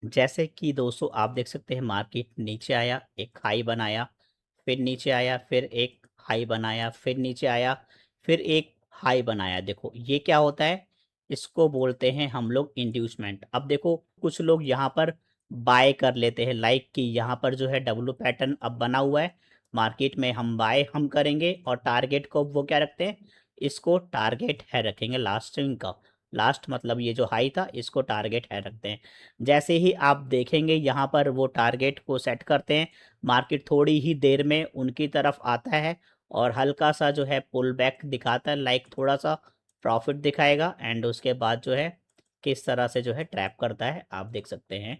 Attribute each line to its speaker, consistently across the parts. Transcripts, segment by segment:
Speaker 1: जैसे कि दोस्तों आप देख सकते हैं मार्केट नीचे आया, एक हाई बनाया, फिर नीचे आया, फिर एक हाई बनाया, फिर नीचे आया, फिर एक हाई बनाया। देखो ये क्या होता है, इसको बोलते हैं हम लोग इंड्यूसमेंट। अब देखो कुछ लोग यहाँ पर बाय कर लेते हैं, लाइक कि यहाँ पर जो है डब्लू पैटर्न अब बना हुआ है मार्केट में, हम बाय हम करेंगे और टारगेट को वो क्या रखते हैं, इसको टारगेट है रखेंगे लास्ट स्विंग का। लास्ट मतलब ये जो हाई था इसको टारगेट है रखते हैं। जैसे ही आप देखेंगे यहाँ पर वो टारगेट को सेट करते हैं, मार्केट थोड़ी ही देर में उनकी तरफ आता है और हल्का सा जो है पुल बैक दिखाता है, लाइक थोड़ा सा प्रॉफिट दिखाएगा एंड उसके बाद जो है किस तरह से जो है ट्रैप करता है आप देख सकते हैं।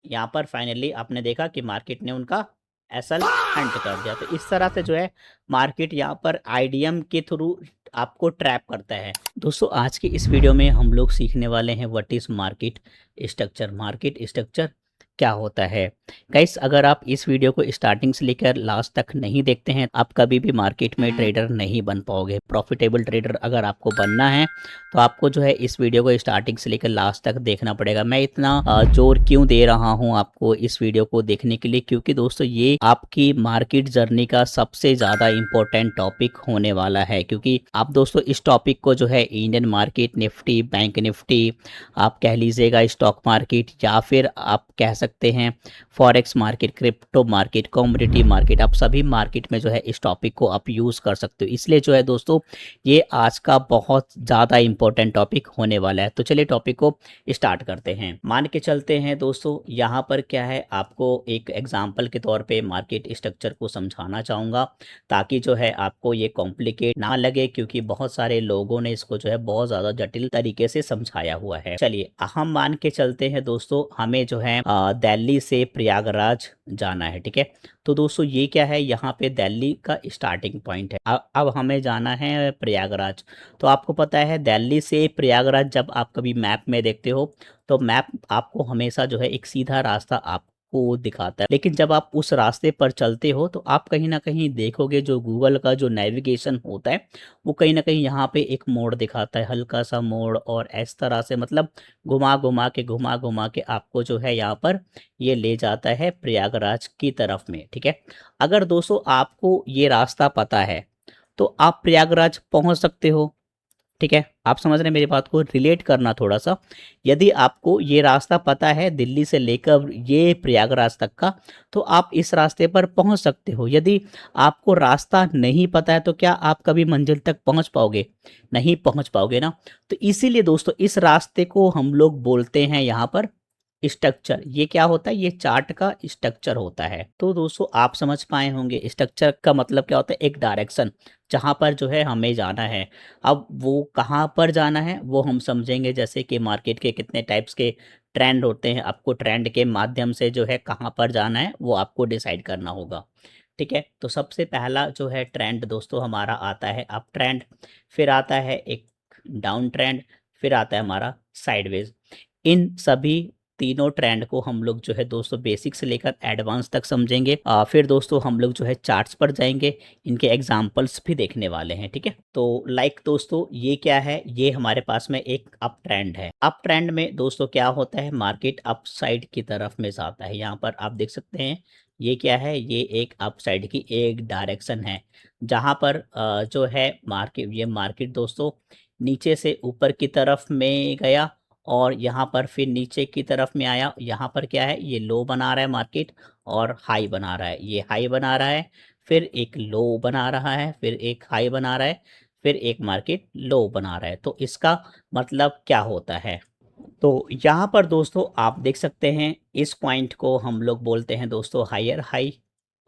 Speaker 1: यहाँ पर फाइनली आपने देखा कि मार्केट ने उनका एसएल हंट कर दिया। तो इस तरह से जो है मार्केट यहाँ पर आईडीएम के थ्रू आपको ट्रैप करता है। दोस्तों आज की इस वीडियो में हम लोग सीखने वाले हैं what is market structure. Market structure क्या होता है गाइस, अगर आप इस वीडियो को स्टार्टिंग से लेकर लास्ट तक नहीं देखते हैं आप कभी भी मार्केट में ट्रेडर नहीं बन पाओगे। प्रॉफिटेबल ट्रेडर अगर आपको बनना है तो आपको जो है इस वीडियो को स्टार्टिंग से लेकर लास्ट तक देखना पड़ेगा। मैं इतना जोर क्यों दे रहा हूं आपको इस वीडियो को देखने के लिए, क्योंकि दोस्तों ये आपकी मार्केट जर्नी का सबसे ज्यादा इंपॉर्टेंट टॉपिक होने वाला है। क्योंकि आप दोस्तों इस टॉपिक को जो है Indian market, Nifty, bank Nifty, आप कह लीजिएगा स्टॉक मार्केट, या फिर आप कह सकते हैं forex market, crypto market, commodity market, आप सभी मार्केट में जो है इस टॉपिक को आप यूज कर सकते हो। इसलिए जो है दोस्तों ये आज का बहुत ज़्यादा इंपॉर्टेंट टॉपिक होने वाला है। तो चलिए टॉपिक को स्टार्ट करते हैं। मान के चलते हैं दोस्तों, यहाँ पर क्या है, आपको एक एग्जांपल के तौर पे मार्केट स्ट्रक्चर को समझाना चाहूँगा ताकि जो है आपको ये कॉम्प्लिकेट ना लगे, क्योंकि बहुत सारे लोगों ने इसको जो है बहुत ज़्यादा जटिल तरीके से समझाया हुआ है। चलिए हम मान के चलते हैं दोस्तों, हमें जो है दिल्ली से प्रयागराज जाना है, ठीक है। तो दोस्तों ये क्या है, यहाँ पे दिल्ली का स्टार्टिंग पॉइंट है। अब हमें जाना है प्रयागराज। तो आपको पता है दिल्ली से प्रयागराज जब आप कभी मैप में देखते हो तो मैप आपको हमेशा जो है एक सीधा रास्ता आपको दिखाता है, लेकिन जब आप उस रास्ते पर चलते हो तो आप कहीं ना कहीं देखोगे जो गूगल का जो नेविगेशन होता है वो कहीं ना कहीं यहाँ पे एक मोड़ दिखाता है, हल्का सा मोड़, और इस तरह से मतलब घुमा घुमा के आपको जो है यहाँ पर ये ले जाता है प्रयागराज की तरफ में, ठीक है। अगर दोस्तों आपको ये रास्ता पता है तो आप प्रयागराज पहुंच सकते हो, ठीक है। आप समझ रहे हैं मेरी बात को, रिलेट करना थोड़ा सा। यदि आपको ये रास्ता पता है दिल्ली से लेकर ये प्रयागराज तक का, तो आप इस रास्ते पर पहुंच सकते हो। यदि आपको रास्ता नहीं पता है तो क्या आप कभी मंजिल तक पहुंच पाओगे? नहीं पहुंच पाओगे ना। तो इसीलिए दोस्तों इस रास्ते को हम लोग बोलते हैं यहाँ पर स्ट्रक्चर। ये क्या होता है, ये चार्ट का स्ट्रक्चर होता है। तो दोस्तों आप समझ पाए होंगे स्ट्रक्चर का मतलब क्या होता है, एक डायरेक्शन जहां पर जो है हमें जाना है। अब वो कहाँ पर जाना है वो हम समझेंगे, जैसे कि मार्केट के कितने टाइप्स के ट्रेंड होते हैं, आपको ट्रेंड के माध्यम से जो है कहाँ पर जाना है वो आपको डिसाइड करना होगा, ठीक है। तो सबसे पहला जो है ट्रेंड दोस्तों हमारा आता है अप ट्रेंड, फिर आता है एक डाउन ट्रेंड, फिर आता है हमारा साइडवेज। इन सभी तीनों ट्रेंड को हम लोग जो है दोस्तों बेसिक से लेकर एडवांस तक समझेंगे। फिर दोस्तों हम लोग जो है चार्ट्स पर जाएंगे, इनके एग्जांपल्स भी देखने वाले हैं, ठीक है। तो लाइक दोस्तों ये क्या है, ये हमारे पास में एक अप ट्रेंड है। अप ट्रेंड में दोस्तों क्या होता है, मार्केट अप साइड की तरफ में जाता है। यहाँ पर आप देख सकते हैं ये क्या है, ये एक अप साइड की एक डायरेक्शन है जहाँ पर जो है मार्केट, ये मार्केट दोस्तों नीचे से ऊपर की तरफ में गया और यहाँ पर फिर नीचे की तरफ में आया। यहाँ पर क्या है, ये लो बना रहा है मार्केट और हाई बना रहा है, ये हाई बना रहा है, फिर एक लो बना रहा है, फिर एक हाई बना रहा है, फिर एक मार्केट लो बना रहा है। तो इसका मतलब क्या होता है, तो यहाँ पर दोस्तों आप देख सकते हैं इस पॉइंट को हम लोग बोलते हैं दोस्तों हायर हाई,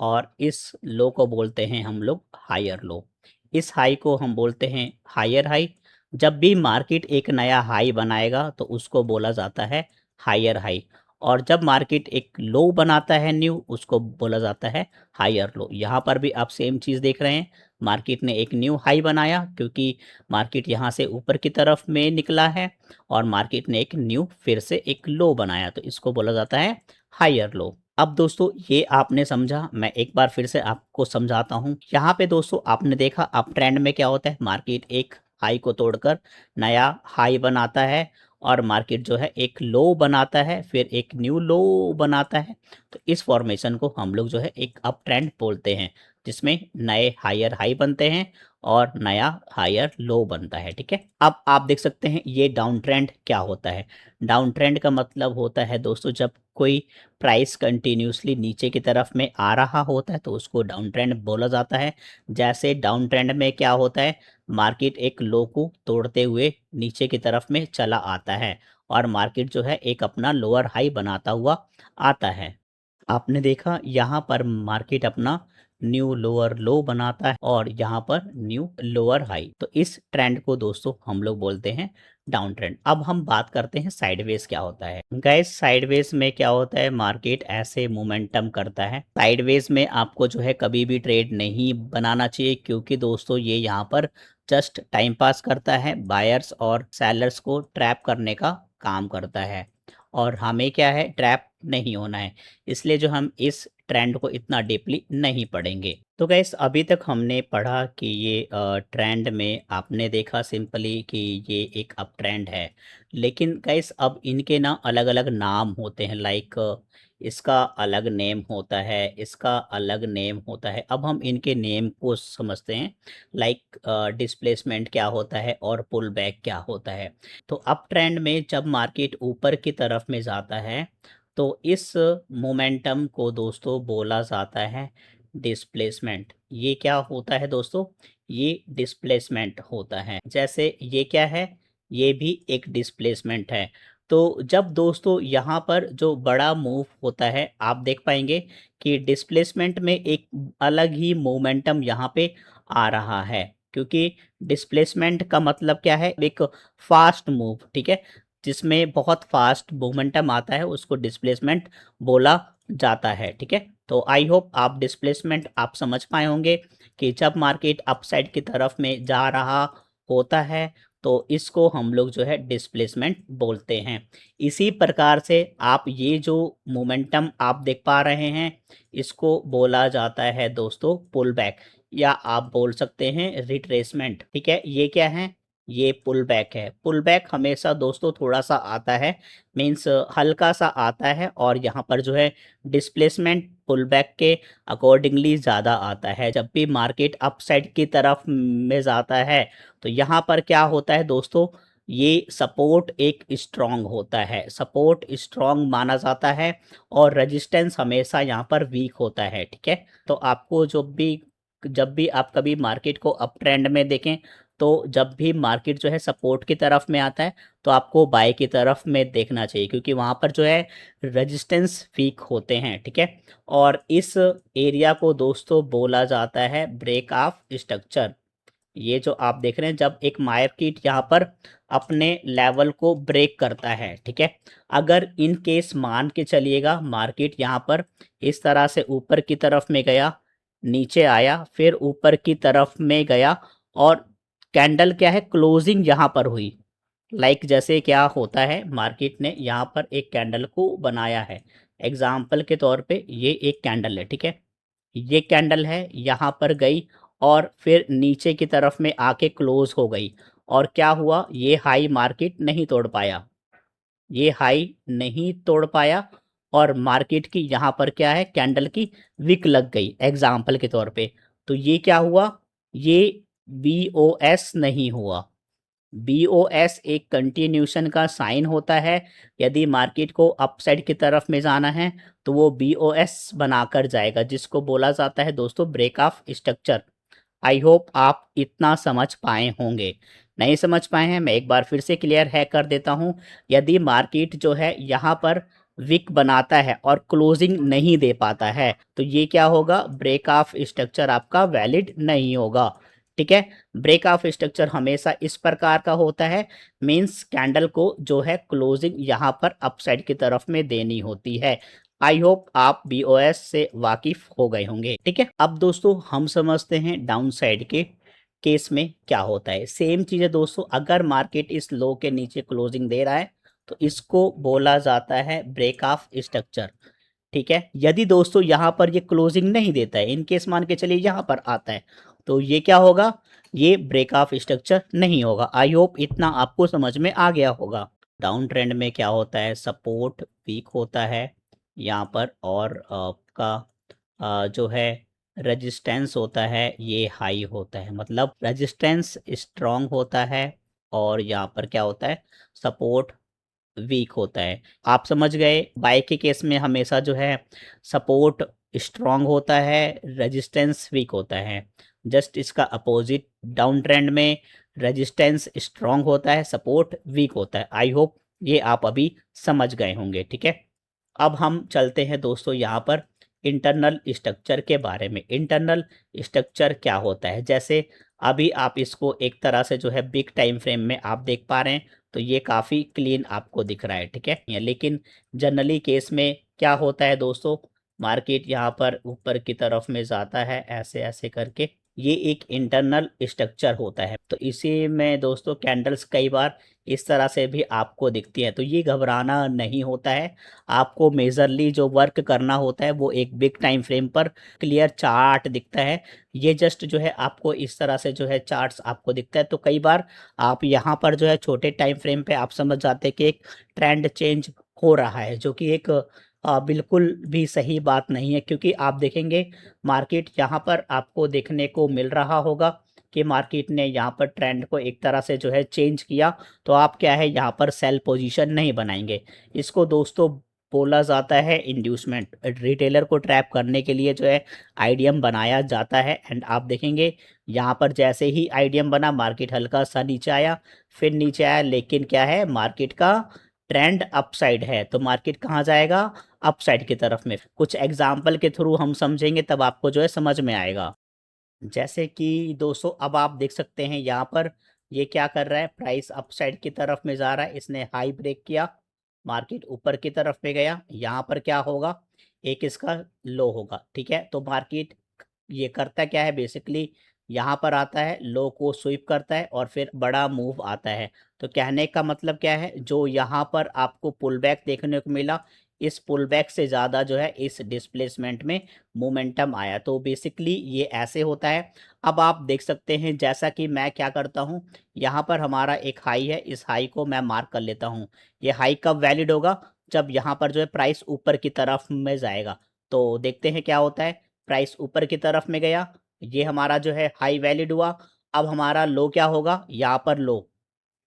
Speaker 1: और इस लो को बोलते हैं हम लोग हायर लो। इस हाई को हम बोलते हैं हायर हाई। जब भी मार्केट एक नया हाई बनाएगा तो उसको बोला जाता है हायर हाई, और जब मार्केट एक लो बनाता है न्यू उसको बोला जाता है हायर लो। यहाँ पर भी आप सेम चीज़ देख रहे हैं, मार्केट ने एक न्यू हाई बनाया क्योंकि मार्केट यहाँ से ऊपर की तरफ में निकला है, और मार्केट ने एक न्यू फिर से एक लो बनाया तो इसको बोला जाता है हायर लो। अब दोस्तों ये आपने समझा, मैं एक बार फिर से आपको समझाता हूँ। यहाँ पे दोस्तों आपने देखा अप ट्रेंड में क्या होता है, मार्केट एक हाई को तोड़कर नया हाई बनाता है और मार्केट जो है एक लो बनाता है, फिर एक न्यू लो बनाता है। तो इस फॉर्मेशन को हम लोग जो है एक अप ट्रेंड बोलते हैं, जिसमें नए हायर हाई बनते हैं और नया हायर लो बनता है। ठीक है, अब आप देख सकते हैं ये डाउन ट्रेंड क्या होता है। डाउन ट्रेंड का मतलब होता है दोस्तों, जब कोई प्राइस कंटिन्यूसली नीचे की तरफ में आ रहा होता है तो उसको डाउन ट्रेंड बोला जाता है। जैसे डाउन ट्रेंड में क्या होता है, मार्केट एक लो को तोड़ते हुए नीचे की तरफ में चला आता है और मार्केट जो है एक अपना लोअर हाई बनाता हुआ आता है। आपने देखा यहाँ पर मार्केट अपना न्यू लोअर लो बनाता है और यहाँ पर न्यू लोअर हाई। तो इस ट्रेंड को दोस्तों हम लोग बोलते हैं डाउन ट्रेंड। अब हम बात करते हैं साइडवेज क्या होता है। गाइस, साइडवेज में क्या होता है, मार्केट ऐसे मोमेंटम करता है। साइडवेज में आपको जो है कभी भी ट्रेड नहीं बनाना चाहिए, क्योंकि दोस्तों ये यहाँ पर जस्ट टाइम पास करता है, बायर्स और सेलर्स को ट्रैप करने का काम करता है और हमें क्या है, ट्रैप नहीं होना है। इसलिए जो हम इस ट्रेंड को इतना डीपली नहीं पढ़ेंगे। तो गैस, अभी तक हमने पढ़ा कि ये ट्रेंड में आपने देखा सिंपली कि ये एक अप ट्रेंड है। लेकिन गैस अब इनके ना अलग अलग नाम होते हैं, लाइक इसका अलग नेम होता है, इसका अलग नेम होता है। अब हम इनके नेम को समझते हैं, लाइक डिस्प्लेसमेंट क्या होता है और पुल बैक क्या होता है। तो अप ट्रेंड में जब मार्केट ऊपर की तरफ में जाता है तो इस मोमेंटम को दोस्तों बोला जाता है डिस्प्लेसमेंट। ये क्या होता है दोस्तों, ये डिस्प्लेसमेंट होता है। जैसे ये क्या है, ये भी एक डिस्प्लेसमेंट है। तो जब दोस्तों यहाँ पर जो बड़ा मूव होता है, आप देख पाएंगे कि डिस्प्लेसमेंट में एक अलग ही मोमेंटम यहाँ पे आ रहा है, क्योंकि डिस्प्लेसमेंट का मतलब क्या है, एक फास्ट मूव। ठीक है, जिसमें बहुत फास्ट मोमेंटम आता है उसको डिस्प्लेसमेंट बोला जाता है। ठीक है, तो आई होप आप डिस्प्लेसमेंट आप समझ पाए होंगे कि जब मार्केट अपसाइड की तरफ में जा रहा होता है तो इसको हम लोग जो है डिस्प्लेसमेंट बोलते हैं। इसी प्रकार से आप ये जो मोमेंटम आप देख पा रहे हैं, इसको बोला जाता है दोस्तों पुल बैक, या आप बोल सकते हैं रिट्रेसमेंट। ठीक है, ये क्या है, ये पुल बैक है। पुल बैक हमेशा दोस्तों थोड़ा सा आता है, मीन्स हल्का सा आता है, और यहाँ पर जो है डिस्प्लेसमेंट पुल बैक के अकॉर्डिंगली ज़्यादा आता है। जब भी मार्केट अपसाइड की तरफ में जाता है तो यहाँ पर क्या होता है दोस्तों, ये सपोर्ट एक स्ट्रॉन्ग होता है, सपोर्ट स्ट्रॉन्ग माना जाता है और रेजिस्टेंस हमेशा यहाँ पर वीक होता है। ठीक है, तो आपको जब भी आप कभी मार्केट को अप ट्रेंड में देखें, तो जब भी मार्केट जो है सपोर्ट की तरफ में आता है तो आपको बाय की तरफ में देखना चाहिए, क्योंकि वहाँ पर जो है रेजिस्टेंस वीक होते हैं। ठीक है, और इस एरिया को दोस्तों बोला जाता है ब्रेक ऑफ स्ट्रक्चर। ये जो आप देख रहे हैं, जब एक मार्केट यहाँ पर अपने लेवल को ब्रेक करता है, ठीक है, अगर इन केस मान के चलिएगा मार्केट यहाँ पर इस तरह से ऊपर की तरफ में गया, नीचे आया, फिर ऊपर की तरफ में गया, और कैंडल क्या है, क्लोजिंग यहाँ पर हुई। लाइक जैसे क्या होता है, मार्केट ने यहाँ पर एक कैंडल को बनाया है, एग्जाम्पल के तौर पे ये एक कैंडल है। ठीक है, ये कैंडल है, यहाँ पर गई और फिर नीचे की तरफ में आके क्लोज हो गई, और क्या हुआ, ये हाई मार्केट नहीं तोड़ पाया, ये हाई नहीं तोड़ पाया, और मार्केट की यहाँ पर क्या है, कैंडल की विक लग गई एग्जाम्पल के तौर पे। तो ये क्या हुआ, ये बीओएस नहीं हुआ। बीओएस एक कंटिन्यूशन का साइन होता है। यदि मार्केट को अपसाइड की तरफ में जाना है तो वो बीओएस बनाकर जाएगा, जिसको बोला जाता है दोस्तों break of structure. I hope आप इतना समझ पाए होंगे। नहीं समझ पाए हैं, मैं एक बार फिर से क्लियर है कर देता हूं। यदि मार्केट जो है यहाँ पर विक बनाता है और क्लोजिंग नहीं दे पाता है तो ये क्या होगा, ब्रेक ऑफ स्ट्रक्चर आपका वैलिड नहीं होगा। ठीक है, ब्रेक ऑफ स्ट्रक्चर हमेशा इस प्रकार का होता है, मींस कैंडल को जो है क्लोजिंग यहाँ पर अपसाइड की तरफ में देनी होती है। आई होप आप बीओएस से वाकिफ हो गए होंगे। ठीक है, अब दोस्तों हम समझते हैं डाउन साइड के केस में क्या होता है। सेम चीज़ है दोस्तों, अगर मार्केट इस लो के नीचे क्लोजिंग दे रहा है तो इसको बोला जाता है ब्रेक ऑफ स्ट्रक्चर। ठीक है, यदि दोस्तों यहाँ पर ये क्लोजिंग नहीं देता है, इन केस मान के चलिए यहाँ पर आता है, तो ये क्या होगा, ये ब्रेक ऑफ स्ट्रक्चर नहीं होगा। आई होप इतना आपको समझ में आ गया होगा। डाउन ट्रेंड में क्या होता है, सपोर्ट वीक होता है यहाँ पर, और आपका जो है रेजिस्टेंस होता है ये हाई होता है। मतलब रेजिस्टेंस स्ट्रांग होता है और यहाँ पर क्या होता है, सपोर्ट वीक होता है। आप समझ गए, बाय के केस में हमेशा जो है सपोर्ट स्ट्रांग होता है, रेजिस्टेंस वीक होता है। जस्ट इसका अपोजिट डाउन ट्रेंड में रेजिस्टेंस स्ट्रांग होता है, सपोर्ट वीक होता है। आई होप ये आप अभी समझ गए होंगे, ठीक है। अब हम चलते हैं दोस्तों यहाँ पर इंटरनल स्ट्रक्चर के बारे में। इंटरनल स्ट्रक्चर क्या होता है, जैसे अभी आप इसको एक तरह से जो है बिग टाइम फ्रेम में आप देख पा रहे हैं, तो ये काफ़ी क्लीन आपको दिख रहा है, ठीक है। लेकिन जनरली केस में क्या होता है दोस्तों, मार्केट यहाँ पर ऊपर की तरफ में जाता है ऐसे ऐसे करके, ये एक इंटरनल स्ट्रक्चर होता है। तो इसी में दोस्तों कैंडल्स कई बार इस तरह से भी आपको दिखती है, तो ये घबराना नहीं होता है। आपको मेजरली जो वर्क करना होता है वो एक बिग टाइम फ्रेम पर क्लियर चार्ट दिखता है। ये जस्ट जो है आपको इस तरह से जो है चार्ट्स आपको दिखता है, तो कई बार आप यहाँ पर जो है छोटे टाइम फ्रेम पे आप समझ जाते हैं कि एक ट्रेंड चेंज हो रहा है, जो कि एक बिल्कुल भी सही बात नहीं है। क्योंकि आप देखेंगे मार्केट यहाँ पर आपको देखने को मिल रहा होगा कि मार्केट ने यहाँ पर ट्रेंड को एक तरह से जो है चेंज किया, तो आप क्या है यहाँ पर सेल पोजीशन नहीं बनाएंगे। इसको दोस्तों बोला जाता है इंड्यूसमेंट। रिटेलर को ट्रैप करने के लिए जो है आईडीएम बनाया जाता है। एंड आप देखेंगे यहाँ पर जैसे ही आईडीएम बना, मार्केट हल्का सा नीचे आया, फिर नीचे आया, लेकिन क्या है मार्केट का ट्रेंड अपसाइड है, तो मार्केट कहाँ जाएगा, अपसाइड की तरफ में। कुछ एग्जाम्पल के थ्रू हम समझेंगे तब आपको जो है समझ में आएगा। जैसे कि दोस्तों अब आप देख सकते हैं यहाँ पर ये क्या कर रहा है, प्राइस अपसाइड की तरफ में जा रहा है, इसने हाई ब्रेक किया, मार्केट ऊपर की तरफ में गया। यहाँ पर क्या होगा, एक इसका लो होगा, ठीक है। तो मार्केट ये करता क्या है बेसिकली, यहाँ पर आता है, लो को स्वीप करता है और फिर बड़ा मूव आता है। तो कहने का मतलब क्या है, जो यहाँ पर आपको पुल बैक देखने को मिला, इस पुल बैक से ज़्यादा जो है इस डिस्प्लेसमेंट में मोमेंटम आया। तो बेसिकली ये ऐसे होता है। अब आप देख सकते हैं जैसा कि मैं क्या करता हूँ, यहाँ पर हमारा एक हाई है, इस हाई को मैं मार्क कर लेता हूँ। ये हाई कब वैलिड होगा, जब यहाँ पर जो है प्राइस ऊपर की तरफ में जाएगा। तो देखते हैं क्या होता है, प्राइस ऊपर की तरफ में गया, ये हमारा जो है हाई वैलिड हुआ। अब हमारा लो क्या होगा, यहाँ पर लो,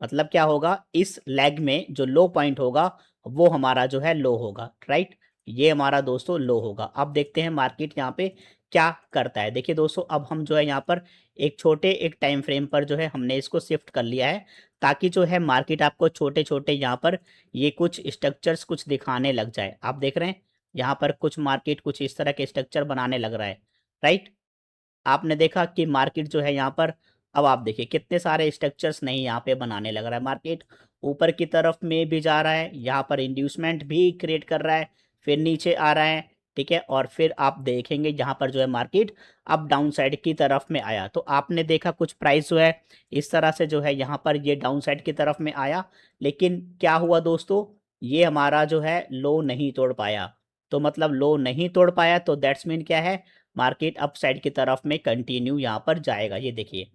Speaker 1: मतलब क्या होगा, इस लेग में जो लो पॉइंट होगा वो हमारा जो है लो होगा, राइट। ये हमारा दोस्तों लो होगा। अब देखते हैं मार्केट यहाँ पे क्या करता है। देखिए दोस्तों अब हम जो है यहाँ पर एक छोटे एक टाइम फ्रेम पर जो है हमने इसको शिफ्ट कर लिया है, ताकि जो है मार्केट आपको छोटे छोटे यहाँ पर ये कुछ स्ट्रक्चर्स कुछ दिखाने लग जाए। आप देख रहे हैं यहाँ पर कुछ मार्केट कुछ इस तरह के स्ट्रक्चर बनाने लग रहा है, राइट। आपने देखा कि मार्केट जो है यहाँ पर, अब आप देखिए कितने सारे स्ट्रक्चर्स नहीं यहाँ पे बनाने लग रहा है। मार्केट ऊपर की तरफ में भी जा रहा है, यहाँ पर इंड्यूसमेंट भी क्रिएट कर रहा है, फिर नीचे आ रहा है, ठीक है। और फिर आप देखेंगे यहाँ पर जो है मार्केट अब डाउन साइड की तरफ में आया। तो आपने देखा कुछ प्राइस जो है इस तरह से जो है यहाँ पर ये डाउन साइड की तरफ में आया, लेकिन क्या हुआ दोस्तों, ये हमारा जो है लो नहीं तोड़ पाया। तो मतलब लो नहीं तोड़ पाया, तो दैट्स मीन क्या है, मार्केट अप साइड की तरफ में कंटिन्यू यहाँ पर जाएगा। ये देखिए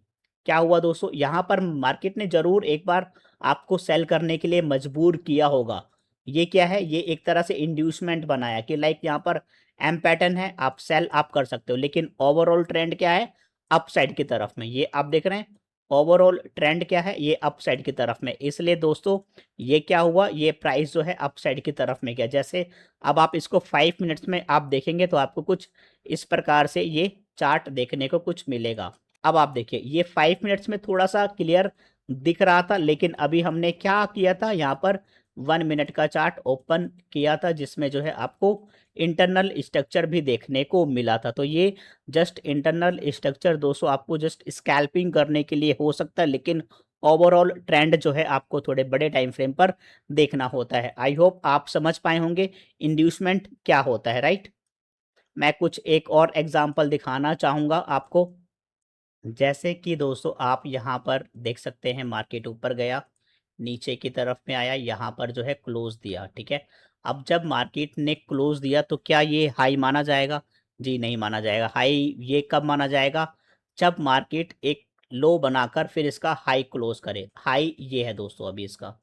Speaker 1: क्या हुआ दोस्तों, यहाँ पर मार्केट ने जरूर एक बार आपको सेल करने के लिए मजबूर किया होगा। ये क्या है, ये एक तरह से इंड्यूसमेंट बनाया कि लाइक यहाँ पर एम पैटर्न है, आप सेल आप कर सकते हो, लेकिन ओवरऑल ट्रेंड क्या है, अप साइड की तरफ में। ये आप देख रहे हैं ओवरऑल ट्रेंड क्या है, ये अप साइड की तरफ में। इसलिए दोस्तों ये क्या हुआ, ये प्राइस जो है अप साइड की तरफ में गया। जैसे अब आप इसको 5 मिनट्स में आप देखेंगे तो आपको कुछ इस प्रकार से ये चार्ट देखने को कुछ मिलेगा। अब आप देखिए ये 5 मिनट्स में थोड़ा सा क्लियर दिख रहा था, लेकिन अभी हमने क्या किया था, यहाँ पर 1 मिनट का चार्ट ओपन किया था, जिसमें जो है आपको इंटरनल स्ट्रक्चर भी देखने को मिला था। तो ये जस्ट इंटरनल स्ट्रक्चर दोस्तों आपको जस्ट स्कैल्पिंग करने के लिए हो सकता है, लेकिन ओवरऑल ट्रेंड जो है आपको थोड़े बड़े टाइम फ्रेम पर देखना होता है। आई होप आप समझ पाए होंगे इंड्यूसमेंट क्या होता है, राइट। मैं कुछ एक और एग्जांपल दिखाना चाहूँगा आपको। जैसे कि दोस्तों आप यहाँ पर देख सकते हैं मार्केट ऊपर गया, नीचे की तरफ में आया, यहाँ पर जो है क्लोज दिया, ठीक है। अब जब मार्केट ने क्लोज दिया तो क्या ये हाई माना जाएगा, जी नहीं माना जाएगा। हाई ये कब माना जाएगा, जब मार्केट एक लो बनाकर फिर इसका हाई क्लोज करे। हाई ये है दोस्तों अभी इसका,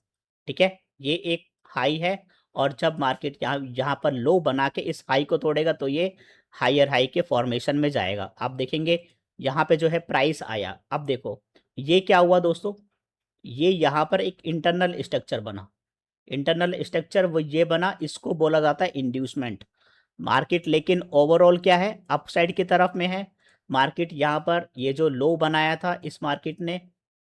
Speaker 1: ठीक है। ये एक हाई है, और जब मार्केट यहाँ यहाँ पर लो बना के इस हाई को तोड़ेगा तो ये हायर हाई के फॉर्मेशन में जाएगा। आप देखेंगे यहाँ पे जो है प्राइस आया। अब देखो ये क्या हुआ दोस्तों, ये यहाँ पर एक इंटरनल स्ट्रक्चर बना। इंटरनल स्ट्रक्चर वो ये बना, इसको बोला जाता है इंड्यूसमेंट। मार्केट लेकिन ओवरऑल क्या है, अपसाइड की तरफ में है। मार्केट यहाँ पर ये जो लो बनाया था इस मार्केट ने,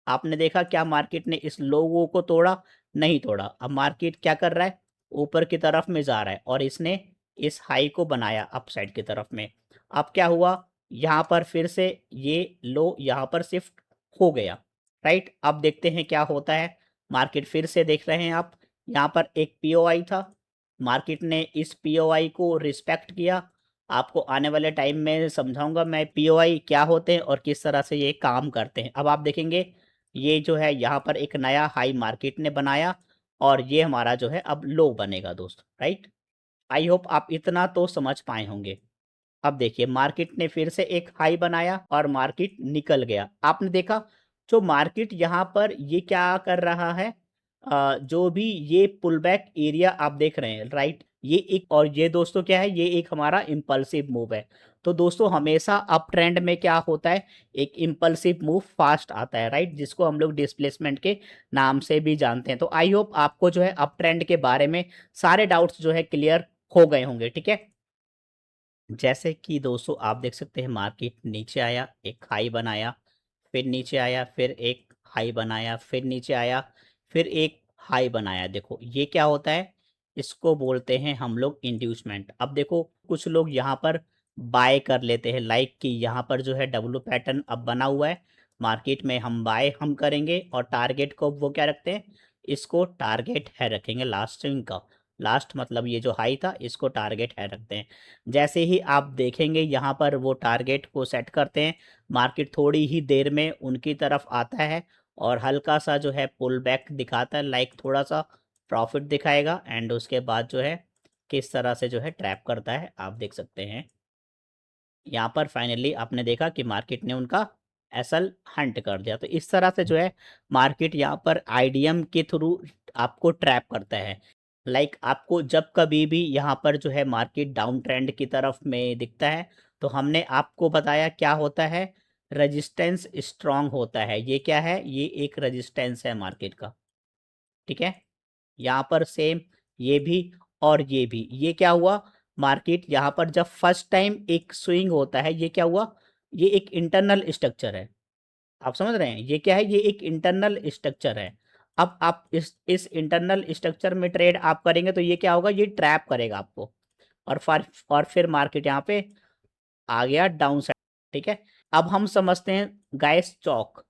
Speaker 1: आपने देखा क्या मार्केट ने इस लो को तोड़ा? नहीं तोड़ा। अब मार्केट क्या कर रहा है, ऊपर की तरफ में जा रहा है, और इसने इस हाई को बनाया अपसाइड की तरफ में। अब क्या हुआ, यहाँ पर फिर से ये लो यहाँ पर शिफ्ट हो गया, राइट। अब देखते हैं क्या होता है। मार्केट फिर से देख रहे हैं आप, यहाँ पर एक पीओआई था, मार्केट ने इस पीओआई को रिस्पेक्ट किया। आपको आने वाले टाइम में समझाऊंगा मैं पीओआई क्या होते हैं और किस तरह से ये काम करते हैं। अब आप देखेंगे ये जो है यहाँ पर एक नया हाई मार्केट ने बनाया, और ये हमारा जो है अब लो बनेगा दोस्तों, राइट। आई होप आप इतना तो समझ पाए होंगे। अब देखिए मार्केट ने फिर से एक हाई बनाया और मार्केट निकल गया। आपने देखा जो मार्केट यहाँ पर ये क्या कर रहा है, जो भी ये पुल बैक एरिया आप देख रहे हैं, राइट, ये एक, और ये दोस्तों क्या है, ये एक हमारा इम्पल्सिव मूव है। तो दोस्तों हमेशा अप ट्रेंड में क्या होता है, एक इम्पल्सिव मूव फास्ट आता है, राइट, जिसको हम लोग डिस्प्लेसमेंट के नाम से भी जानते हैं। तो आई होप आपको जो है अप ट्रेंड के बारे में सारे डाउट्स जो है क्लियर हो गए होंगे, ठीक है। जैसे कि दोस्तों आप देख सकते हैं मार्केट नीचे आया, एक हाई बनाया, फिर नीचे आया, फिर एक हाई बनाया, फिर नीचे आया, फिर एक हाई बनाया। देखो ये क्या होता है, इसको बोलते हैं हम लोग इंड्यूसमेंट। अब देखो कुछ लोग यहाँ पर बाय कर लेते हैं, लाइक कि यहाँ पर जो है डब्लू पैटर्न अब बना हुआ है मार्केट में, हम बाय हम करेंगे, और टारगेट को वो क्या रखते हैं, इसको टारगेट है रखेंगे लास्ट स्विंग का। लास्ट मतलब ये जो हाई था इसको टारगेट है रखते हैं। जैसे ही आप देखेंगे यहाँ पर वो टारगेट को सेट करते हैं, मार्केट थोड़ी ही देर में उनकी तरफ आता है और हल्का सा जो है पुल बैक दिखाता है, लाइक थोड़ा सा प्रॉफिट दिखाएगा, एंड उसके बाद जो है किस तरह से जो है ट्रैप करता है आप देख सकते हैं। यहाँ पर फाइनली आपने देखा कि मार्केट ने उनका एसल हंट कर दिया। तो इस तरह से जो है मार्केट यहाँ पर आईडीएम के थ्रू आपको ट्रैप करता है। लाइक आपको जब कभी भी यहाँ पर जो है मार्केट डाउन ट्रेंड की तरफ में दिखता है, तो हमने आपको बताया क्या होता है, रेजिस्टेंस स्ट्रांग होता है। ये क्या है, ये एक रेजिस्टेंस है मार्केट का, ठीक है। यहाँ पर सेम ये भी और ये भी, ये क्या हुआ, मार्केट यहाँ पर जब फर्स्ट टाइम एक स्विंग होता है, ये क्या हुआ, ये एक इंटरनल स्ट्रक्चर है। आप समझ रहे हैं, ये क्या है, ये एक इंटरनल स्ट्रक्चर है। अब आप इस इंटरनल स्ट्रक्चर में ट्रेड आप करेंगे तो ये क्या होगा, ये ट्रैप करेगा आपको, और फिर मार्केट यहाँ पे आ गया डाउन साइड, ठीक है। अब हम समझते हैं गाइस चौक।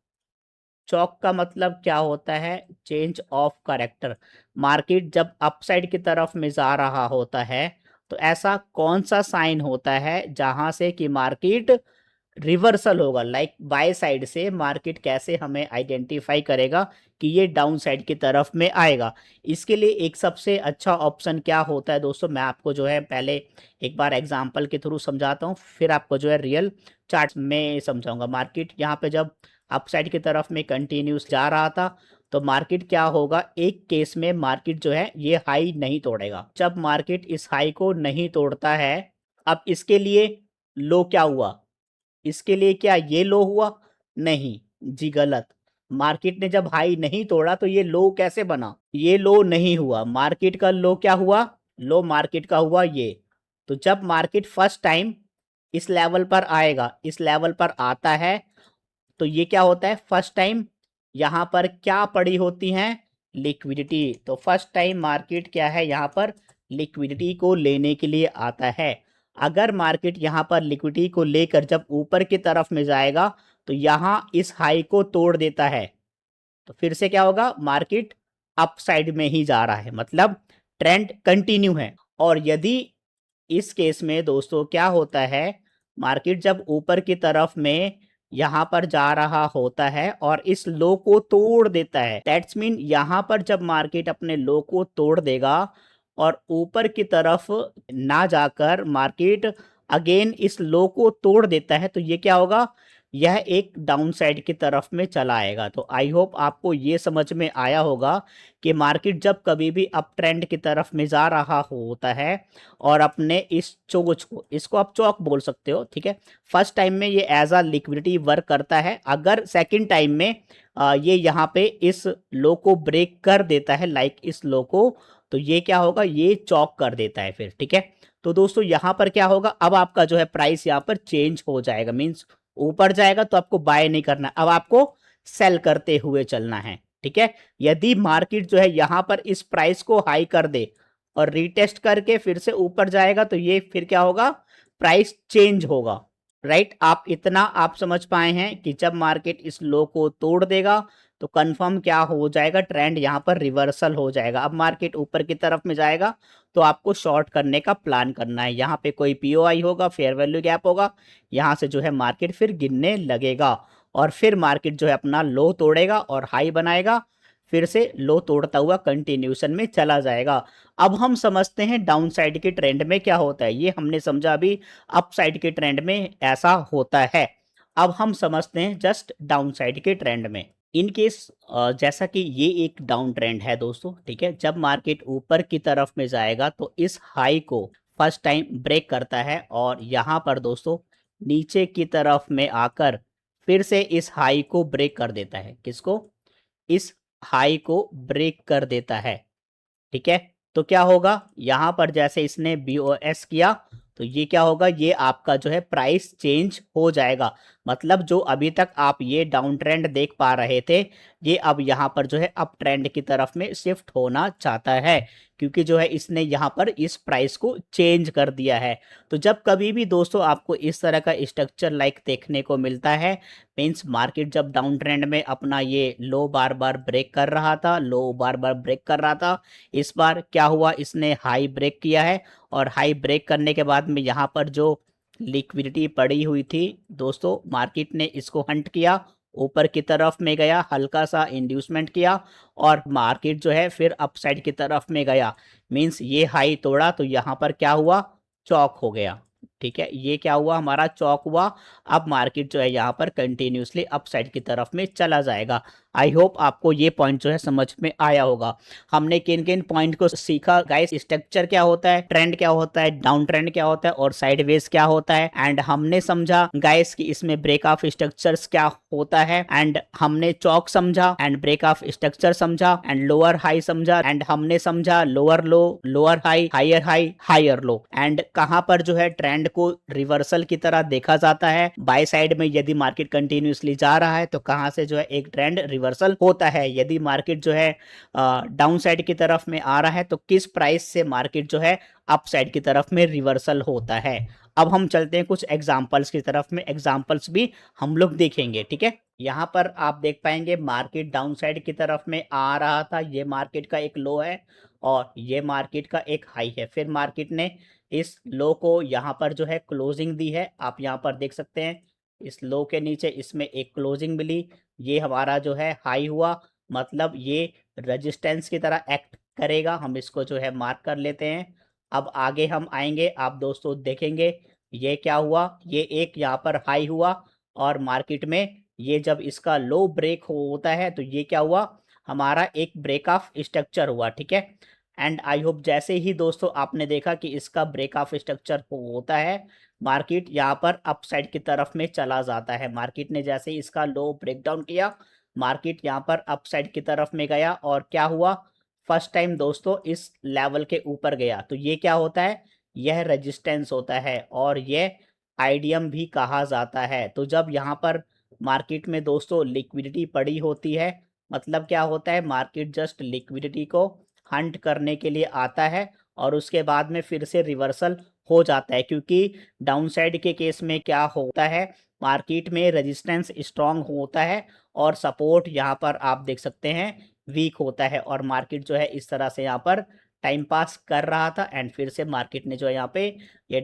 Speaker 1: चौक का मतलब क्या होता है, चेंज ऑफ कैरेक्टर। मार्केट जब अपसाइड की तरफ में जा रहा होता है तो ऐसा कौन सा साइन होता है जहां से कि मार्केट रिवर्सल होगा, लाइक बाय साइड से मार्केट कैसे हमें आइडेंटिफाई करेगा कि ये डाउन साइड की तरफ में आएगा। इसके लिए एक सबसे अच्छा ऑप्शन क्या होता है दोस्तों, मैं आपको जो है पहले एक बार एग्जांपल के थ्रू समझाता हूँ, फिर आपको जो है रियल चार्ट में समझाऊंगा। मार्केट यहाँ पे जब अपसाइड की तरफ में कंटिन्यूस जा रहा था तो मार्केट क्या होगा, एक केस में मार्केट जो है ये हाई नहीं तोड़ेगा। जब मार्केट इस हाई को नहीं तोड़ता है, अब इसके लिए लो क्या हुआ, इसके लिए क्या ये लो हुआ, नहीं जी गलत। मार्केट ने जब हाई नहीं तोड़ा तो ये लो कैसे बना, ये लो नहीं हुआ, मार्केट का लो क्या हुआ, लो मार्केट का हुआ ये। तो जब मार्केट फर्स्ट टाइम इस लेवल पर आएगा, इस लेवल पर आता है, तो ये क्या होता है, फर्स्ट टाइम यहाँ पर क्या पड़ी होती हैं, लिक्विडिटी। तो फर्स्ट टाइम मार्केट क्या है, यहाँ पर लिक्विडिटी को लेने के लिए आता है। अगर मार्केट यहाँ पर लिक्विडिटी को लेकर जब ऊपर की तरफ में जाएगा तो यहाँ इस हाई को तोड़ देता है, तो फिर से क्या होगा, मार्केट अप साइड में ही जा रहा है, मतलब ट्रेंड कंटिन्यू है। और यदि इस केस में दोस्तों क्या होता है, मार्केट जब ऊपर की तरफ में यहाँ पर जा रहा होता है और इस लो को तोड़ देता है, दैट्स मीन यहाँ पर जब मार्केट अपने लो को तोड़ देगा और ऊपर की तरफ ना जाकर मार्केट अगेन इस लो को तोड़ देता है, तो ये क्या होगा, यह एक डाउन साइड की तरफ में चला आएगा। तो आई होप आपको ये समझ में आया होगा कि मार्केट जब कभी भी अप ट्रेंड की तरफ में जा रहा होता है और अपने इस चोच को, इसको आप चौक बोल सकते हो, ठीक है, फर्स्ट टाइम में ये एज अ लिक्विडिटी वर्क करता है। अगर सेकंड टाइम में ये यहाँ पे इस लो को ब्रेक कर देता है, लाइक इस लो को, तो ये क्या होगा, ये चौक कर देता है फिर, ठीक है। तो दोस्तों यहाँ पर क्या होगा, अब आपका जो है प्राइस यहाँ पर चेंज हो जाएगा, मीन्स ऊपर जाएगा तो आपको बाय नहीं करना, अब आपको सेल करते हुए चलना है, ठीक है। यदि मार्केट जो है यहाँ पर इस प्राइस को हाई कर दे और रीटेस्ट करके फिर से ऊपर जाएगा, तो ये फिर क्या होगा, प्राइस चेंज होगा, राइट। आप इतना आप समझ पाए हैं कि जब मार्केट इस लो को तोड़ देगा तो कंफर्म क्या हो जाएगा, ट्रेंड यहाँ पर रिवर्सल हो जाएगा। अब मार्केट ऊपर की तरफ में जाएगा तो आपको शॉर्ट करने का प्लान करना है। यहाँ पे कोई पीओआई होगा, फेयर वैल्यू गैप होगा, यहाँ से जो है मार्केट फिर गिरने लगेगा और फिर मार्केट जो है अपना लो तोड़ेगा और हाई बनाएगा, फिर से लो तोड़ता हुआ कंटिन्यूशन में चला जाएगा। अब हम समझते हैं डाउन साइड के ट्रेंड में क्या होता है। ये हमने समझा अभी अप साइड के ट्रेंड में ऐसा होता है। अब हम समझते हैं जस्ट डाउन साइड के ट्रेंड में। इन केस जैसा कि ये एक डाउन ट्रेंड है दोस्तों, ठीक है, जब मार्केट ऊपर की तरफ में जाएगा तो इस हाई को फर्स्ट टाइम ब्रेक करता है और यहाँ पर दोस्तों नीचे की तरफ में आकर फिर से इस हाई को ब्रेक कर देता है। किसको, इस हाई को ब्रेक कर देता है, ठीक है। तो क्या होगा, यहाँ पर जैसे इसने बीओएस किया तो ये क्या होगा, ये आपका जो है प्राइस चेंज हो जाएगा। मतलब जो अभी तक आप ये डाउन ट्रेंड देख पा रहे थे, ये अब यहाँ पर जो है अप ट्रेंड की तरफ में शिफ्ट होना चाहता है, क्योंकि जो है इसने यहाँ पर इस प्राइस को चेंज कर दिया है। तो जब कभी भी दोस्तों आपको इस तरह का स्ट्रक्चर लाइक देखने को मिलता है, मीन्स मार्केट जब डाउन ट्रेंड में अपना ये लो बार बार ब्रेक कर रहा था, लो बार बार ब्रेक कर रहा था, इस बार क्या हुआ, इसने हाई ब्रेक किया है और हाई ब्रेक करने के बाद में यहाँ पर जो लिक्विडिटी पड़ी हुई थी दोस्तों, मार्केट ने इसको हंट किया, ऊपर की तरफ में गया, हल्का सा इंड्यूसमेंट किया और मार्केट जो है फिर अपसाइड की तरफ में गया। मीन्स ये हाई तोड़ा तो यहाँ पर क्या हुआ, चौक हो गया, ठीक है, ये क्या हुआ, हमारा चौक हुआ। अब मार्केट जो है यहाँ पर कंटिन्यूसली अपसाइड की तरफ में चला जाएगा। आई होप आपको ये पॉइंट जो है समझ में आया होगा। हमने किन किन पॉइंट को सीखा गाइस, स्ट्रक्चर क्या होता है, ट्रेंड क्या होता है, डाउन ट्रेंड क्या होता है और साइडवेज क्या होता है। एंड हमने समझा गाइस कि इसमें ब्रेक ऑफ स्ट्रक्चर्स क्या होता है, एंड हमने चौक समझा एंड ब्रेक ऑफ स्ट्रक्चर समझा एंड लोअर हाई समझा, एंड हमने समझा lower low, lower high, higher low, and कहां पर जो है ट्रेंड को रिवर्सल की तरह देखा जाता है। बाय साइड में यदि मार्केट कंटिन्यूसली जा रहा है तो कहां से जो है एक ट्रेंड रिवर्सल होता है। यदि मार्केट जो है डाउन साइड की तरफ में आ रहा है तो किस प्राइस से मार्केट जो है अप साइड की तरफ में रिवर्सल होता है। अब हम चलते हैं कुछ एग्जांपल्स की तरफ में, एग्जांपल्स भी हम लोग देखेंगे, ठीक है। यहाँ पर आप देख पाएंगे मार्केट डाउन साइड की तरफ में आ रहा था, ये मार्केट का एक लो है और ये मार्केट का एक हाई है। फिर मार्केट ने इस लो को यहाँ पर जो है क्लोजिंग दी है, आप यहाँ पर देख सकते हैं इस लो के नीचे इसमें एक क्लोजिंग मिली, ये हमारा जो है हाई हुआ, मतलब ये रेजिस्टेंस की तरह एक्ट करेगा। हम इसको जो है मार्क कर लेते हैं। अब आगे हम आएंगे, आप दोस्तों देखेंगे ये क्या हुआ, ये एक यहाँ पर हाई हुआ और मार्केट में ये जब इसका लो ब्रेक होता है तो ये क्या हुआ, हमारा एक ब्रेक ऑफ स्ट्रक्चर हुआ, ठीक है। एंड आई होप जैसे ही दोस्तों आपने देखा कि इसका ब्रेक ऑफ स्ट्रक्चर होता है, मार्केट यहाँ पर अप साइड की तरफ में चला जाता है। मार्केट ने जैसे ही इसका लो ब्रेक डाउन किया, मार्केट यहाँ पर अप साइड की तरफ में गया और क्या हुआ, फर्स्ट टाइम दोस्तों इस लेवल के ऊपर गया, तो ये क्या होता है, यह रेजिस्टेंस होता है और यह आईडीएम भी कहा जाता है। तो जब यहाँ पर मार्केट में दोस्तों लिक्विडिटी पड़ी होती है, मतलब क्या होता है, मार्केट जस्ट लिक्विडिटी को हंट करने के लिए आता है और उसके बाद में फिर से रिवर्सल हो जाता है, क्योंकि डाउन साइड के केस में क्या होता है, मार्केट में रेजिस्टेंस स्ट्रांग होता है और सपोर्ट यहाँ पर आप देख सकते हैं वीक होता है और मार्केट जो है इस तरह से यहाँ पर टाइम पास कर रहा था एंड फिर से मार्केट ने जो है यहाँ पे ये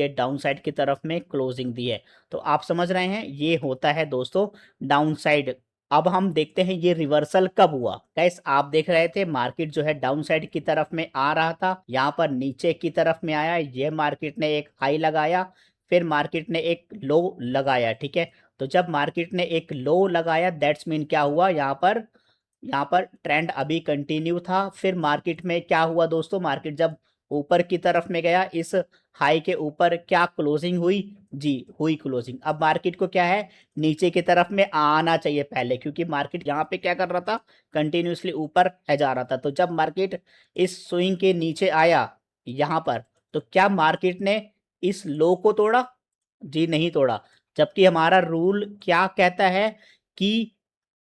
Speaker 1: डाउन साइड की तरफ में क्लोजिंग दी है। तो आप समझ रहे हैं ये होता है दोस्तों डाउन साइड। अब हम देखते हैं ये रिवर्सल कब हुआ। गाइस आप देख रहे थे मार्केट जो है डाउन साइड की तरफ में आ रहा था, यहाँ पर नीचे की तरफ में आया, ये मार्केट ने एक हाई लगाया, फिर मार्केट ने एक लो लगाया, ठीक है। तो जब मार्केट ने एक लो लगाया दैट्स मीन क्या हुआ यहाँ पर ट्रेंड अभी कंटिन्यू था। फिर मार्केट में क्या हुआ दोस्तों, मार्केट जब ऊपर की तरफ में गया, इस हाई के ऊपर क्या क्लोजिंग हुई, जी हुई क्लोजिंग। अब मार्केट को क्या है, नीचे की तरफ में आना चाहिए पहले, क्योंकि मार्केट यहाँ पे क्या कर रहा था, कंटिन्यूसली ऊपर है जा रहा था। तो जब मार्केट इस स्विंग के नीचे आया यहाँ पर, तो क्या मार्केट ने इस लो को तोड़ा, जी नहीं तोड़ा। जबकि हमारा रूल क्या कहता है कि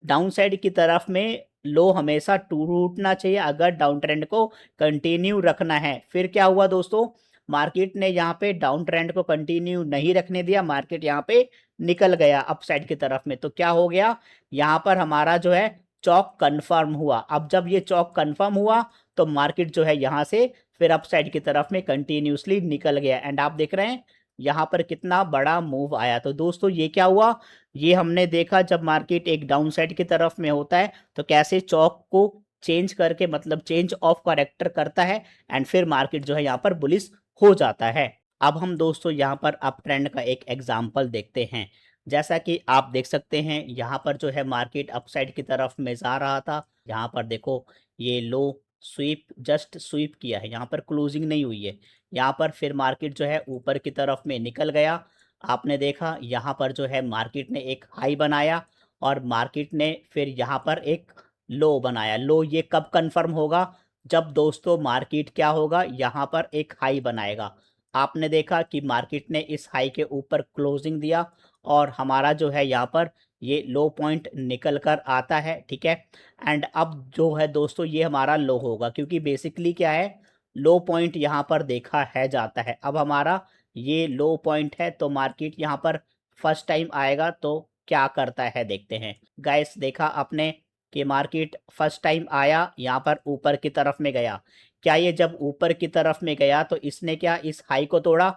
Speaker 1: डाउन साइड की तरफ में लो हमेशा टूटना चाहिए अगर डाउन ट्रेंड को कंटिन्यू रखना है। फिर क्या हुआ दोस्तों, मार्केट ने यहाँ पे डाउन ट्रेंड को कंटिन्यू नहीं रखने दिया, मार्केट यहाँ पे निकल गया अप साइड की तरफ में। तो क्या हो गया, यहाँ पर हमारा जो है चौक कंफर्म हुआ। अब जब ये चौक कंफर्म हुआ तो मार्केट जो है यहाँ से फिर अप साइड की तरफ में कंटिन्यूसली निकल गया। एंड आप देख रहे हैं यहाँ पर कितना बड़ा मूव आया। तो दोस्तों ये क्या हुआ, ये हमने देखा जब मार्केट एक डाउन साइड की तरफ में होता है तो कैसे चौक को चेंज करके, मतलब चेंज ऑफ कैरेक्टर करता है, एंड फिर मार्केट जो है यहाँ पर बुलिश हो जाता है। अब हम दोस्तों यहाँ पर अप ट्रेंड का एक एग्जांपल देखते हैं। जैसा कि आप देख सकते हैं यहाँ पर जो है मार्केट अप साइड की तरफ में जा रहा था। यहाँ पर देखो ये लो स्वीप, जस्ट स्वीप किया है, यहाँ पर क्लोजिंग नहीं हुई है। यहाँ पर फिर मार्केट जो है ऊपर की तरफ में निकल गया। आपने देखा यहाँ पर जो है मार्केट ने एक हाई बनाया और मार्केट ने फिर यहाँ पर एक लो बनाया। लो ये कब कंफर्म होगा, जब दोस्तों मार्केट क्या होगा, यहाँ पर एक हाई बनाएगा। आपने देखा कि मार्केट ने इस हाई के ऊपर क्लोजिंग दिया और हमारा जो है यहाँ पर ये लो पॉइंट निकल कर आता है, ठीक है। एंड अब जो है दोस्तों ये हमारा लो होगा, क्योंकि बेसिकली क्या है, लो पॉइंट यहाँ पर देखा है जाता है। अब हमारा ये लो पॉइंट है तो मार्केट यहाँ पर फर्स्ट टाइम आएगा तो क्या करता है देखते हैं। गाइस देखा आपने कि मार्केट फर्स्ट टाइम आया, यहाँ पर ऊपर की तरफ में गया। क्या ये जब ऊपर की तरफ में गया तो इसने क्या इस हाई को तोड़ा,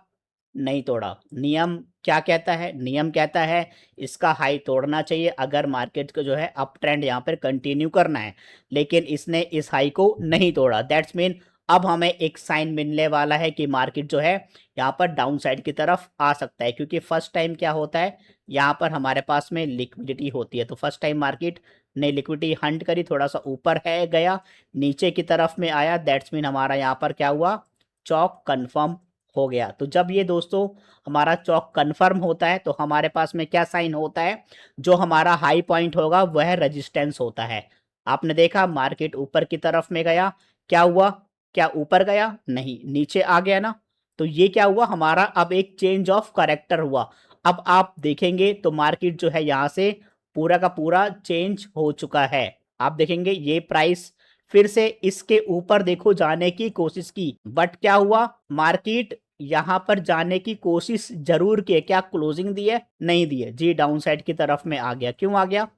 Speaker 1: नहीं तोड़ा। नियम क्या कहता है, नियम कहता है इसका हाई तोड़ना चाहिए अगर मार्केट को जो है अप ट्रेंड यहाँ पर कंटिन्यू करना है, लेकिन इसने इस हाई को नहीं तोड़ा। दैट्स मीन अब हमें एक साइन मिलने वाला है कि मार्केट जो है यहाँ पर डाउन साइड की तरफ आ सकता है, क्योंकि फर्स्ट टाइम क्या होता है, यहाँ पर हमारे पास में लिक्विडिटी होती है। तो फर्स्ट टाइम मार्केट ने लिक्विडिटी हंट करी, थोड़ा सा ऊपर है गया, नीचे की तरफ में आया, दैट्स मीन हमारा यहाँ पर क्या हुआ, चौक कंफर्म हो गया। तो जब ये दोस्तों हमारा चौक कंफर्म होता है तो हमारे पास में क्या साइन होता है, जो हमारा हाई पॉइंट होगा वह रेजिस्टेंस होता है। आपने देखा मार्केट ऊपर की तरफ में गया, क्या हुआ, क्या ऊपर गया, नहीं नीचे आ गया ना। तो ये क्या हुआ, हमारा अब एक चेंज ऑफ कैरेक्टर हुआ। अब आप देखेंगे तो मार्केट जो है यहाँ से पूरा का पूरा चेंज हो चुका है। आप देखेंगे ये प्राइस फिर से इसके ऊपर देखो जाने की कोशिश की, बट क्या हुआ, मार्केट यहाँ पर जाने की कोशिश जरूर की, क्या क्लोजिंग दी है, नहीं दी है जी, डाउन साइड की तरफ में आ गया। क्यों आ गया,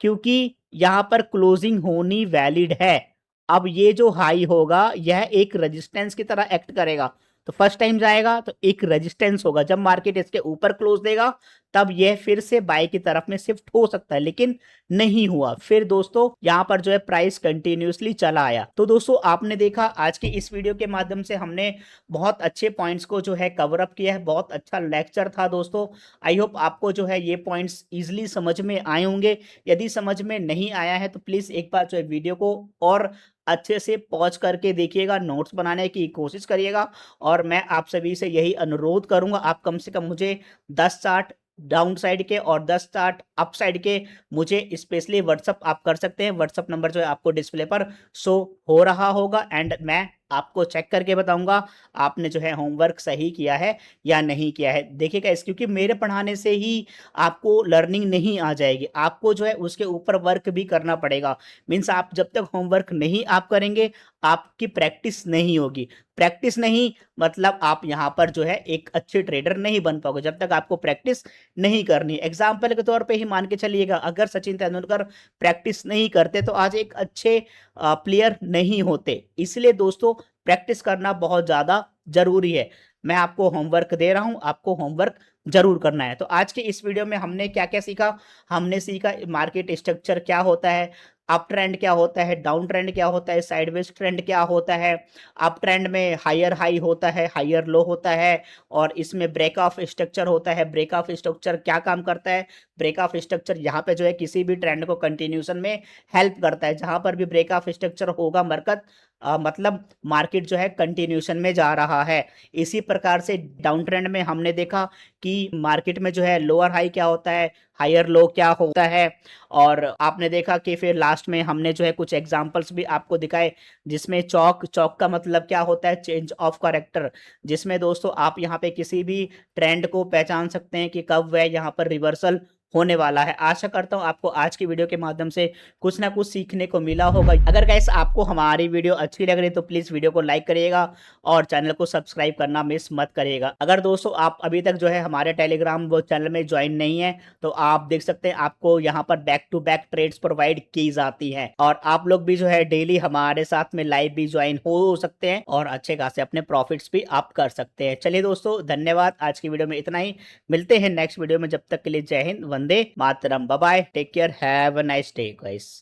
Speaker 1: क्योंकि यहाँ पर क्लोजिंग होनी वैलिड है। अब ये जो हाई होगा यह एक रेजिस्टेंस की तरह एक्ट करेगा। तो फर्स्ट टाइम जाएगा तो एक रेजिस्टेंस होगा, जब मार्केट इसके ऊपर क्लोज देगा तब यह फिर से बाय की तरफ में शिफ्ट हो सकता है, लेकिन नहीं हुआ। फिर दोस्तों यहाँ पर जो है प्राइस कंटिन्यूसली चला आया। तो दोस्तों आपने देखा आज की इस वीडियो के माध्यम से हमने बहुत अच्छे पॉइंट्स को जो है कवर अप किया है। बहुत अच्छा लेक्चर था दोस्तों। आई होप आपको जो है ये पॉइंट्स इजिली समझ में आए होंगे। यदि समझ में नहीं आया है तो प्लीज एक बार जो है वीडियो को और अच्छे से पॉज करके देखिएगा, नोट्स बनाने की कोशिश करिएगा। और मैं आप सभी से यही अनुरोध करूंगा, आप कम से कम मुझे 10 चार्ट डाउन साइड के और 10 चार्ट अप साइड के मुझे स्पेशली व्हाट्सअप आप कर सकते हैं। व्हाट्सअप नंबर जो है आपको डिस्प्ले पर शो हो रहा होगा, एंड मैं आपको चेक करके बताऊंगा आपने जो है होमवर्क सही किया है या नहीं किया है। देखिएगा इस, क्योंकि मेरे पढ़ाने से ही आपको लर्निंग नहीं आ जाएगी, आपको जो है उसके ऊपर वर्क भी करना पड़ेगा। मीन्स आप जब तक होमवर्क नहीं आप करेंगे आपकी प्रैक्टिस नहीं होगी। प्रैक्टिस नहीं मतलब आप यहाँ पर जो है एक अच्छे ट्रेडर नहीं बन पाओगे जब तक आपको प्रैक्टिस नहीं करनी। एग्जाम्पल के तौर पे ही मान के चलिएगा, अगर सचिन तेंदुलकर प्रैक्टिस नहीं करते तो आज एक अच्छे प्लेयर नहीं होते। इसलिए दोस्तों प्रैक्टिस करना बहुत ज़्यादा जरूरी है। मैं आपको होमवर्क दे रहा हूँ, आपको होमवर्क ज़रूर करना है। तो आज के इस वीडियो में हमने क्या-क्या सीखा? हमने सीखा मार्केट स्ट्रक्चर क्या होता है, अप ट्रेंड क्या होता है, डाउन ट्रेंड क्या होता है, साइडवेज ट्रेंड क्या होता है, अप ट्रेंड में हायर हाई होता है, हायर लो होता है और इसमें ब्रेक ऑफ स्ट्रक्चर होता है। ब्रेक ऑफ स्ट्रक्चर क्या काम करता है? ब्रेक ऑफ स्ट्रक्चर यहाँ पे जो है किसी भी ट्रेंड को कंटिन्यूशन में हेल्प करता है। जहाँ पर भी ब्रेक ऑफ स्ट्रक्चर होगा मतलब मार्केट जो है कंटिन्यूशन में जा रहा है। इसी प्रकार से डाउन ट्रेंड में हमने देखा कि मार्केट में जो है लोअर हाई क्या होता है, हायर लो क्या होता है और आपने देखा कि फिर लास्ट में हमने जो है कुछ एग्जांपल्स भी आपको दिखाए जिसमें चौक चौक का मतलब क्या होता है, चेंज ऑफ कैरेक्टर, जिसमें दोस्तों आप यहाँ पे किसी भी ट्रेंड को पहचान सकते हैं कि कब वह यहाँ पर रिवर्सल होने वाला है। आशा करता हूँ आपको आज की वीडियो के माध्यम से कुछ ना कुछ सीखने को मिला होगा। अगर गाइस आपको हमारी वीडियो अच्छी लग रही है तो प्लीज़ वीडियो को लाइक करिएगा और चैनल को सब्सक्राइब करना मिस मत करिएगा। अगर दोस्तों आप अभी तक जो है हमारे टेलीग्राम वो चैनल में ज्वाइन नहीं है तो आप देख सकते हैं आपको यहाँ पर back to back trades provide की जाती हैं और आप लोग भी जो है डेली हमारे साथ में लाइव भी ज्वाइन हो सकते हैं और अच्छे खासे अपने प्रॉफिट्स भी आप कर सकते हैं। चलिए दोस्तों, धन्यवाद। आज की वीडियो में इतना ही। मिलते हैं नेक्स्ट वीडियो में, जब तक के लिए जय हिंद, वंदे मातरम, bye bye, take care, have a nice day guys.